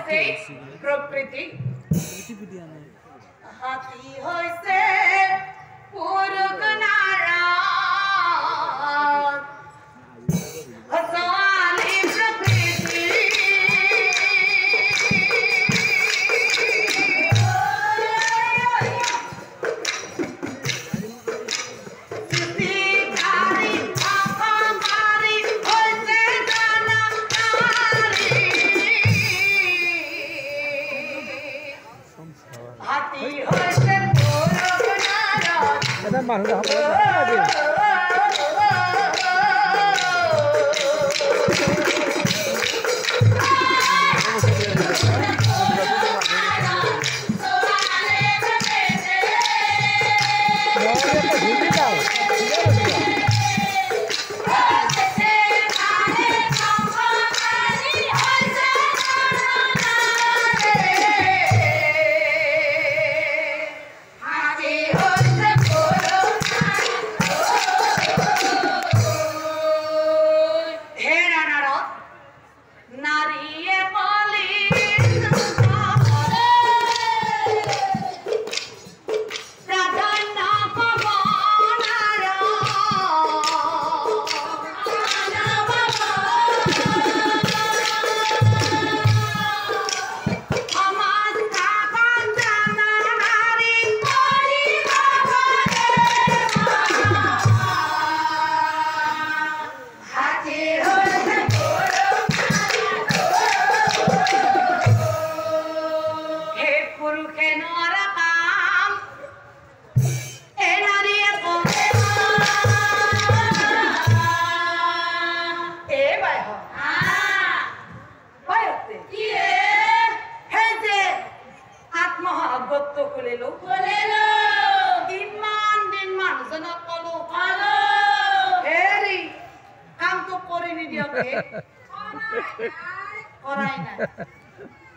আছে প্রকৃতি হাতি হইছে পুরুষ নারায়ণ হসওয়ালি প্রকৃতি মানুষ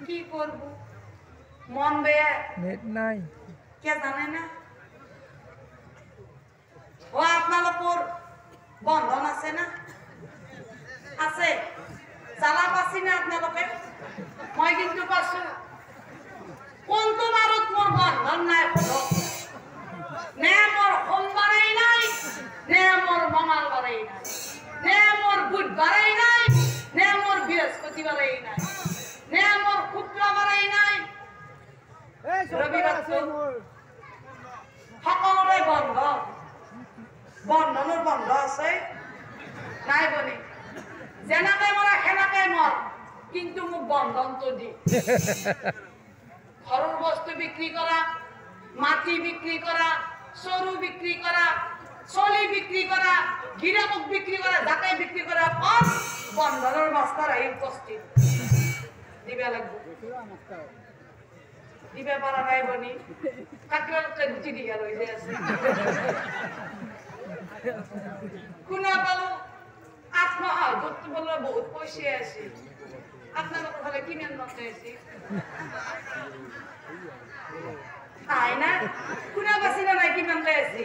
কি করব মন বেয়া নেট নাই কে জানে না ও আপনাদের বন্ধন আছে না আছে জ্বালা পাচ্ছি না আপনাদের মই কিন্তু পাচ্ছি কোন তোমারত মোর বন্ধন নাই নে মোর সোমবারেই নাই নে মোর মঙ্গলবারেই নাই নে মোর বুধবারেই নাই নে মোর বৃহস্পতিবারেই নাই নে মোর শুক্রবারেই নাই রবিবার সকলোৰে বন্ধ বন্ধনৰ বন্ধ আছে নাই বনি যেনেকে মৰা সেনেকে মৰ কিন্তু মোক বন্ধনটো দি ঘৰৰ বস্তু বিক্ৰী কৰা মাটি বিক্ৰী কৰা সৰু বিক্ৰী কৰা চলি বিক্ৰী কৰা গিৰাকক বিক্ৰী কৰা জাকাই বিক্ৰী কৰা কম বন্ধনৰ মাস্টাৰ আহি উপস্থিত দিবা লাগব দিবা পাৰা নাই বনি কাকৰালকে গুটি দিয়া ৰৈ যায় আছে কোনা পালো আত্মহাল যত বলে বহুত পয়সা আছে আপনাদের ভালে কিনেন মতে আছে তাই না কোনা বাসিনা নাই কিমান লে আছে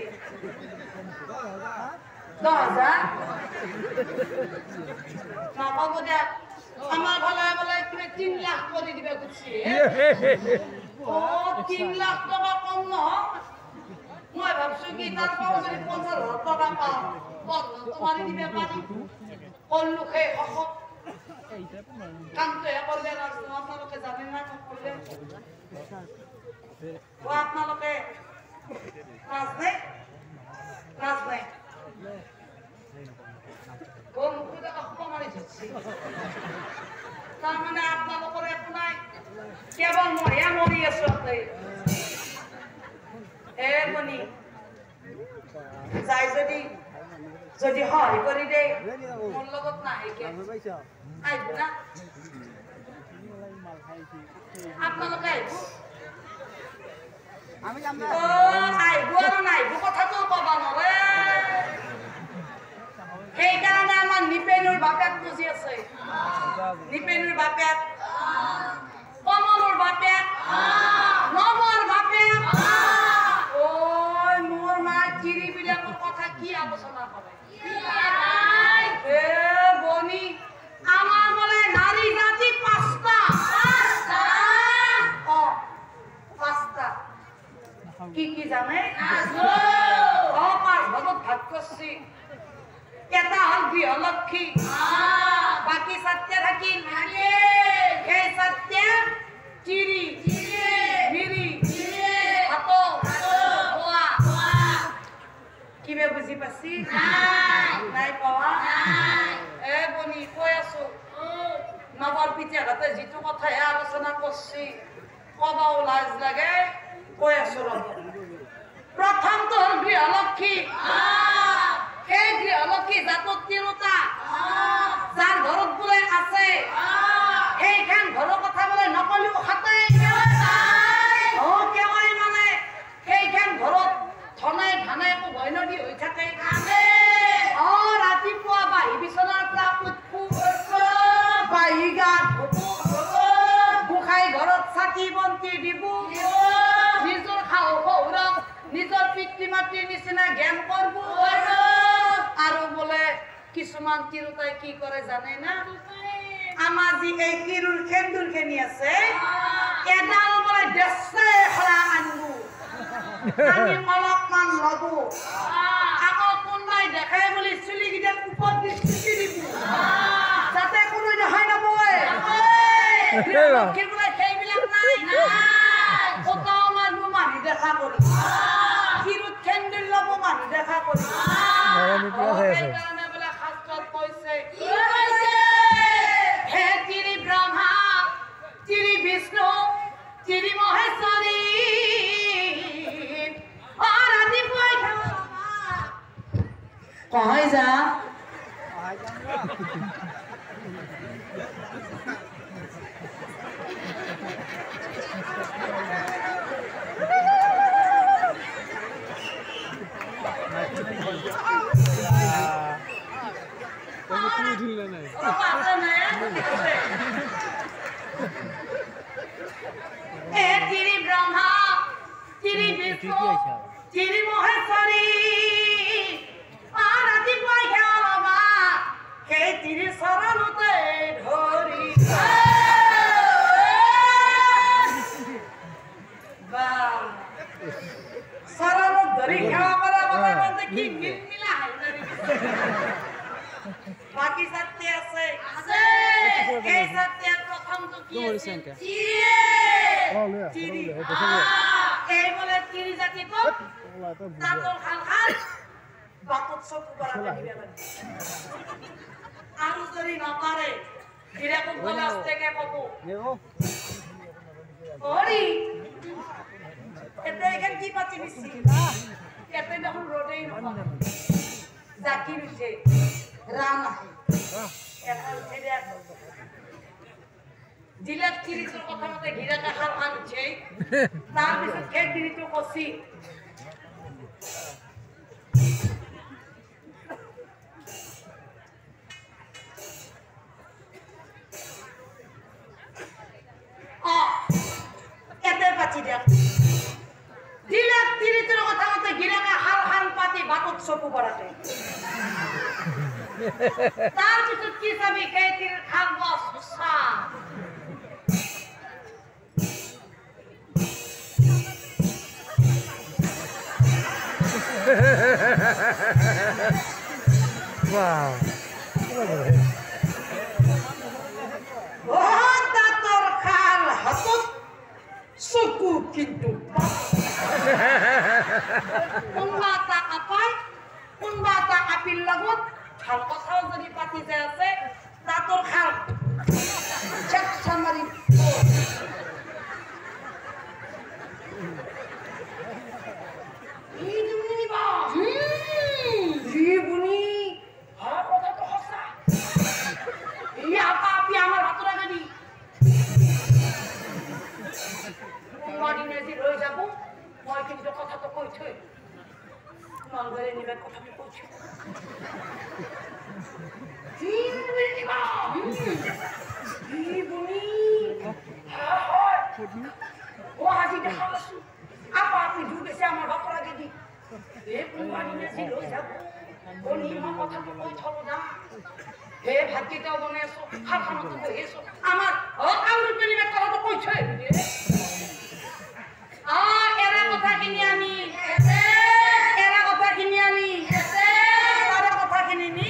10,000 না বাবু দে আমার ভালো বলে তুমি 3 লাখ করে দিবে কুছি ও 3 লাখ টাকা কম না মই ভাবছো কি তার পাও যদি 15,000 টাকা পাও বন্ধ তোমার দিবে পারি কোন লোকে অহক কাম তো করবে না আপনারা জানেন না করলে ও আপনারা নাচ নাই কোন মুখে অপমানিত হচ্ছে তার মানে আপনার উপরে একটু নাই কেবল মরি আছে আপনি মনি যাই যদি হয় করে দে মোর লগত না আইব না আপনাকে আইব আর নাইব কথা তো কবা নরে সেইকাৰণে আমাৰ নিপেনুৰ বাপেক বুজি আছে নিপেনুৰ বাপেক কমলৰ বাপেক নমৰ বাপেক ওই মোৰ মা চিৰি বিলাকৰ কথা কি আলোচনা কৰে এ বনি আমাৰ বলে নাৰী জাতি 5টা গৃহলক্ষী বাকি সাতটা থাকিল সেই সাতটা চিৰি মিৰি হাত খোৱা কিবা বুজি পাছি নাই পাৱা এ বনি কৈ আছো নৱৰ পিতেহঁতে যিটো কথাহে আলোচনা কৰছি কবাও লাজ লাগে কৈ আছো ৰ'ব প্ৰথমটো হ'ল গৃহলক্ষী সেই গৃহলক্ষী জাতত তিৰোতা যাৰ ঘৰত বোলে আছে সেইখন ঘৰৰ কথা বোলে নকলেও হাতে কেৱল মানে সেইখন ঘৰত ধনে ধানে একো ভয় নদী হৈ থাকে ৰাতিপুৱা বাহি বিচনাৰ পৰা বাহি গা ধুবো গোসাঁই ঘৰত চাকি বন্তি দিব নিজৰ শাহু শহুৰক নিজৰ পিতৃ মাতৃৰ নিচিনা জ্ঞান কৰব আৰু বোলে কিছুমান তিৰোতাই কি কৰে জানে না আমাৰ যি এই কিৰুৰ খেন্দুৰ খেনি আছে এডাল বোলে দেশে খৰা আনবো আমি অলপমান ল'বো আকৌ কোনোবাই দেখাই বুলি চুলিকেইটা ওপৰত দি চুচি দিব যাতে কোনো দেখাই নাপায় লক্ষীৰ বোলে সেইবিলাক নাই কটাও মানুহ মানুহ দেখা কৰি কিৰুত খেন্দুৰ ল'ব মানুহ দেখা কৰি সেইকাৰণে বোলে শাস্ত্ৰত কৈছে হে তিৰি ব্ৰহ্মা তিৰি বিষ্ণু তিৰি মহেশ্বৰী ৰাতিপুৱাই কয় যা তিৰি ব্ৰহ্মা তিৰি বিষ্ণু তিৰি মহেশ্বৰী ৰাতিপুৱাই খেলবা সেই তিৰি চৰণতে ধৰি চৰণত ধৰি খেলা পৰা কি মিলা বাকি সাথে আছে এই সাথে প্ৰথমটো কি আছে চিৰি এই বলে চিৰি জাতি তো তাতৰ খাল খাল বাকত চকু কৰা দিবে লাগে আৰু যদি নপারে গিরাকো গলাস থেকে পাবো ওরি এতে এখান কি পাচ্ছি নিছি এতে যখন রোডেই নপারে জাকির হইছে রাম আছে এখন ছেড়ে আসো জিলাত তিরিটোর কথা মতে ঘিরাটা হাল আনছে তার পিছত খেত তিরিটো কষি এতে পাচ্ছি দেখ জিলাত তিরিটোর কথা মতে ঘিরাটা হাল হাল পাতি বাকত চকু পড়াতে তার পিছত কি চাবি খেতির খাব সুসা Wow. দাঁতর খাল হাতত চকু কিন্তু কোনবা এটা আপাই কোনবা এটা আপিল লগত ভাল কথাও যদি পাতি যায় আছে দাঁতর খাল চেক সামারি ভাতকেইটাও বনাই আছো খালখনতো বহি আছো আমাৰ কাউৰী পেলিবে কথাটো কৈছে এৰা কথা কিনি আনি তাৰে কথা কিনি নি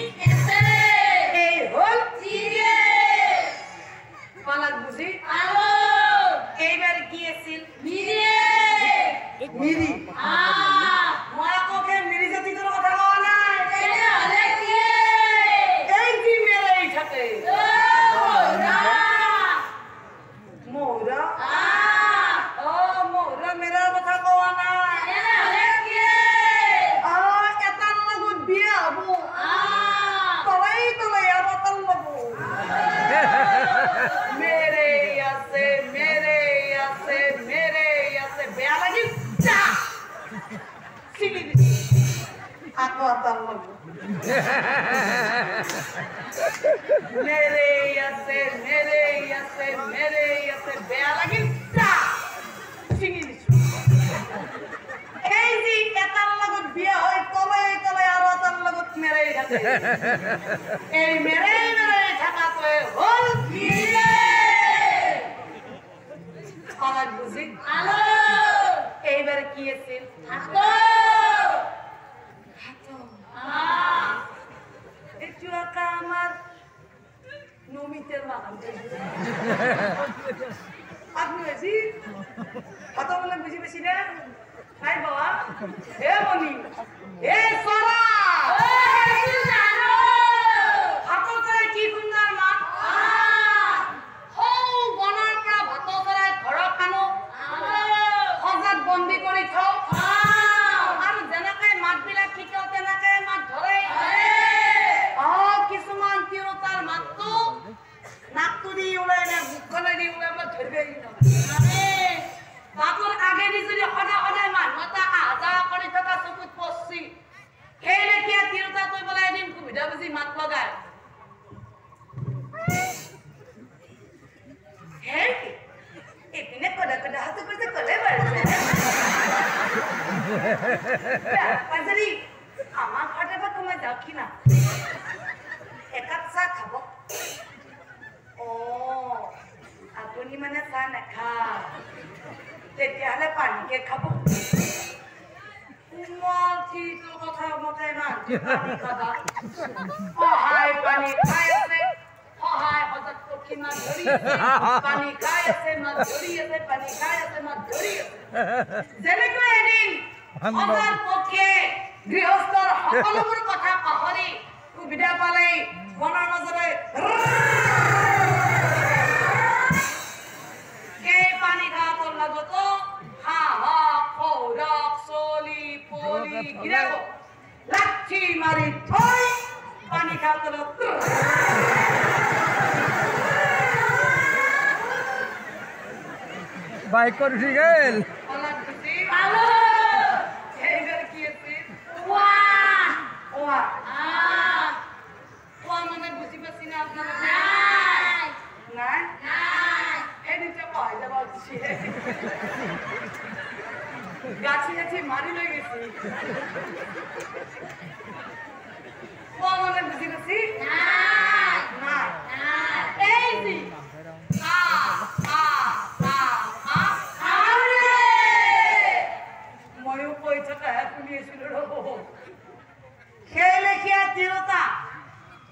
বুঝি আলো এইবাৰ কি আছিল মিৰে মিৰি মই আকৌ মিৰি জাতিটোৰ কথা কোৱা নাই তেনে হলে কি এই যি মেৰেই থাকে মৌৰা মৌৰা মেৰাৰ কথা কোৱা নাই তেনে হলে কি এটাৰ লগত বিয়া হ'ব তলাই তলাই আৰু এটাৰ লগত মেৰে আছে বেয়া লাগিল যা চিনি দিছি আকৌ এটাৰ লগত মেৰে আছে বেয়া লাগিল যা চিনি দিছো এই যি এটাৰ লগত বিয়া হয় তলাই তলাই আৰু এটাৰ লগত মেৰে থাকে এই মেৰে থাকাটোৱে হ'ল মিৰে আমাক বুজি আলো এইবাৰ কি আছিল হাতো এইটো আকা আমাৰ নমিতেৰ বাগান আপনি বেশি কত বলে বুঝি বেশি ৰে খাই বাবা হে মনি হে সৰা ভাত চৰাই কি সুন্দৰ মাত সৌ বনৰ পৰা ভাত চৰাই ঘৰত আনো সজাত বন্দী কৰি থওঁ আৰু যেনেকৈ মাতবিলাক শিকাওঁ তেনেকৈ মাত ধৰে কিছুমান তিৰোতাৰ মাতটো নাকটো দি ওলাই নে মুখখনে দি ওলাই মই ধৰিবই নোৱাৰোঁ বাটৰ আগেদি যদি সদায় সদায় মানুহ এটা আহা যাৱা কৰি থকা চকুত পৰছি সেই লেখীয়া তিৰোতা কৈ পেলাই এদিন সুবিধা বুজি মাত লগায় হেই এপিনে কদা কদা হাত কৰিছে কলে বাঢ়িছে পাজৰি আমাৰ ঘৰতে বা তোমাৰ যাওঁ কি না একাপ চাহ খাব আপুনি মানে চাহ নাখায় তেতিয়াহ'লে পানীকে খাব তোৰ কথা মতে ইমান পানী খাবা সহায় পানী খাই আছে সহায় সজাত পক্ষী মাছ ধৰি পানী খাই আছে মাছ ধৰি আছে পানী খাই আছে মাছ ধৰি আছে যেনেকৈ এদিন সজাত পক্ষীয়ে গৃহস্থৰ সকলোবোৰ কথা পাহৰি সুবিধা পালে বনৰ মাজৰে এই পানী খাওয়াটোৰ লগতো হাঁহ খৌৰক চলি পলি গিৰাব লাঠি মাৰি থৈ পানী খাওয়াটোৰ বাইকৰ উঠি গেল অলপ বুজি আলো এইবাৰ কি আছিল ওয়া কোৱা কোৱা মানে বুজি পাইছি না আপোনালোকে নাই নাই নাই এদিকে পাই যাব দিছি গাছি গাছি মারি লৈ গেছি কোৱা মানে বুজি পাইছি নাই নাই নাই এই যি ময়ো কৈ থকাহে শুনি আছিলো ৰ'ব সেই লেখীয়া তিৰোতা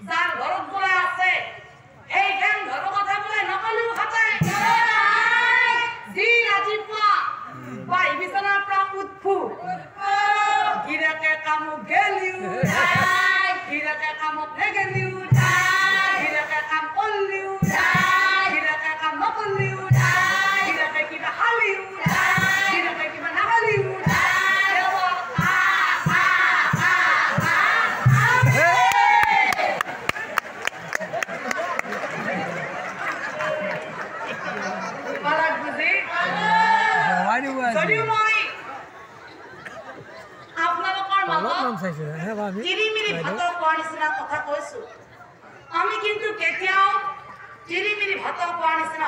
যাৰ ঘৰত বোলে আছে সেইখন ঘৰৰ কথা বোলে নকলেও হাতে যি ৰাতিপুৱা বাই বিচনাৰ পৰা উঠফু গিৰাকে কামত গেলিও গিৰাকে কামত নেগেলিও গিৰাকে কাম কৰলিও গিৰাকে কাম নকৰলিও গিৰাকে কিবা খালিও গিৰাকে কিবা নাখালিও যদিও মই আপোনালোকৰ মাজত তিৰিমিৰি ভাতৰ খোৱাৰ নিচিনা কথা কৈছো আমি কিন্তু কেতিয়াও তিৰিমিৰি ভাতৰ খোৱাৰ নিচিনা